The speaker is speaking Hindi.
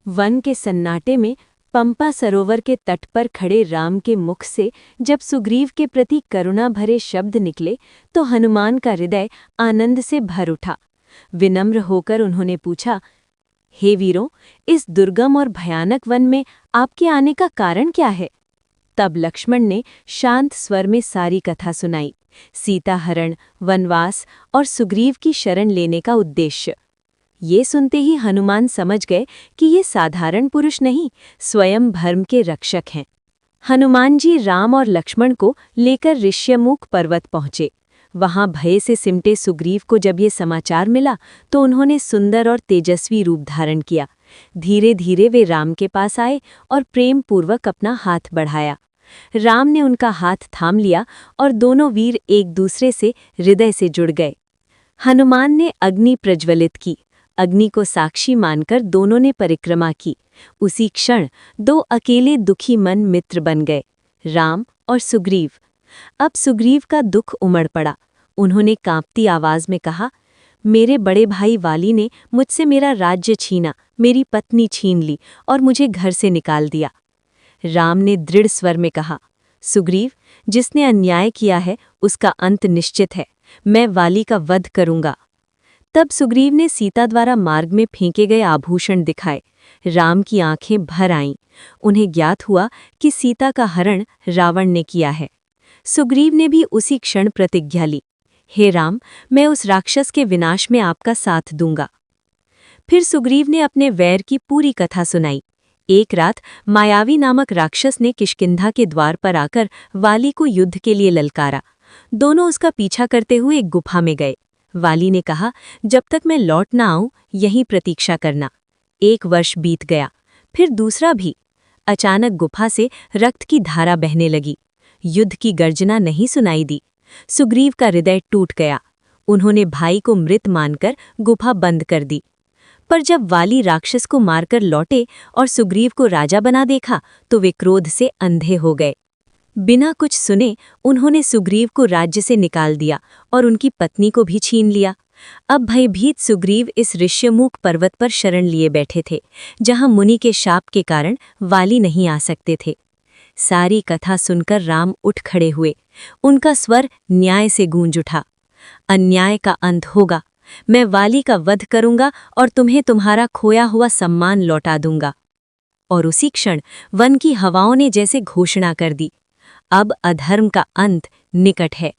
वन के सन्नाटे में पंपा सरोवर के तट पर खड़े राम के मुख से जब सुग्रीव के प्रति करुणा भरे शब्द निकले तो हनुमान का हृदय आनंद से भर उठा। विनम्र होकर उन्होंने पूछा, हे वीरों, इस दुर्गम और भयानक वन में आपके आने का कारण क्या है? तब लक्ष्मण ने शांत स्वर में सारी कथा सुनाई, सीता हरण, वनवास और सुग्रीव की शरण लेने का उद्देश्य। ये सुनते ही हनुमान समझ गए कि ये साधारण पुरुष नहीं, स्वयं धर्म के रक्षक हैं। हनुमान जी राम और लक्ष्मण को लेकर ऋष्यमुख पर्वत पहुंचे। वहां भय से सिमटे सुग्रीव को जब ये समाचार मिला तो उन्होंने सुंदर और तेजस्वी रूप धारण किया। धीरे धीरे वे राम के पास आए और प्रेम पूर्वक अपना हाथ बढ़ाया। राम ने उनका हाथ थाम लिया और दोनों वीर एक दूसरे से हृदय से जुड़ गए। हनुमान ने अग्नि प्रज्वलित की। अग्नि को साक्षी मानकर दोनों ने परिक्रमा की। उसी क्षण दो अकेले दुखी मन मित्र बन गए, राम और सुग्रीव। अब सुग्रीव का दुख उमड़ पड़ा। उन्होंने कांपती आवाज में कहा, मेरे बड़े भाई वाली ने मुझसे मेरा राज्य छीना, मेरी पत्नी छीन ली और मुझे घर से निकाल दिया। राम ने दृढ़ स्वर में कहा, सुग्रीव, जिसने अन्याय किया है उसका अंत निश्चित है। मैं वाली का वध करूंगा। तब सुग्रीव ने सीता द्वारा मार्ग में फेंके गए आभूषण दिखाए। राम की आंखें भर आईं। उन्हें ज्ञात हुआ कि सीता का हरण रावण ने किया है। सुग्रीव ने भी उसी क्षण प्रतिज्ञा ली, हे राम, मैं उस राक्षस के विनाश में आपका साथ दूंगा। फिर सुग्रीव ने अपने वैर की पूरी कथा सुनाई। एक रात मायावी नामक राक्षस ने किष्किंधा के द्वार पर आकर वाली को युद्ध के लिए ललकारा। दोनों उसका पीछा करते हुए एक गुफा में गए। वाली ने कहा, जब तक मैं लौट ना आऊं यहीं प्रतीक्षा करना। 1 वर्ष बीत गया, फिर दूसरा भी। अचानक गुफा से रक्त की धारा बहने लगी। युद्ध की गर्जना नहीं सुनाई दी। सुग्रीव का हृदय टूट गया। उन्होंने भाई को मृत मानकर गुफा बंद कर दी। पर जब वाली राक्षस को मारकर लौटे और सुग्रीव को राजा बना देखा तो वे क्रोध से अंधे हो गए। बिना कुछ सुने उन्होंने सुग्रीव को राज्य से निकाल दिया और उनकी पत्नी को भी छीन लिया। अब भयभीत सुग्रीव इस ऋष्यमुख पर्वत पर शरण लिए बैठे थे, जहां मुनि के शाप के कारण वाली नहीं आ सकते थे। सारी कथा सुनकर राम उठ खड़े हुए। उनका स्वर न्याय से गूंज उठा, अन्याय का अंत होगा। मैं वाली का वध करूंगा और तुम्हें तुम्हारा खोया हुआ सम्मान लौटा दूंगा। और उसी क्षण वन की हवाओं ने जैसे घोषणा कर दी, अब अधर्म का अंत निकट है।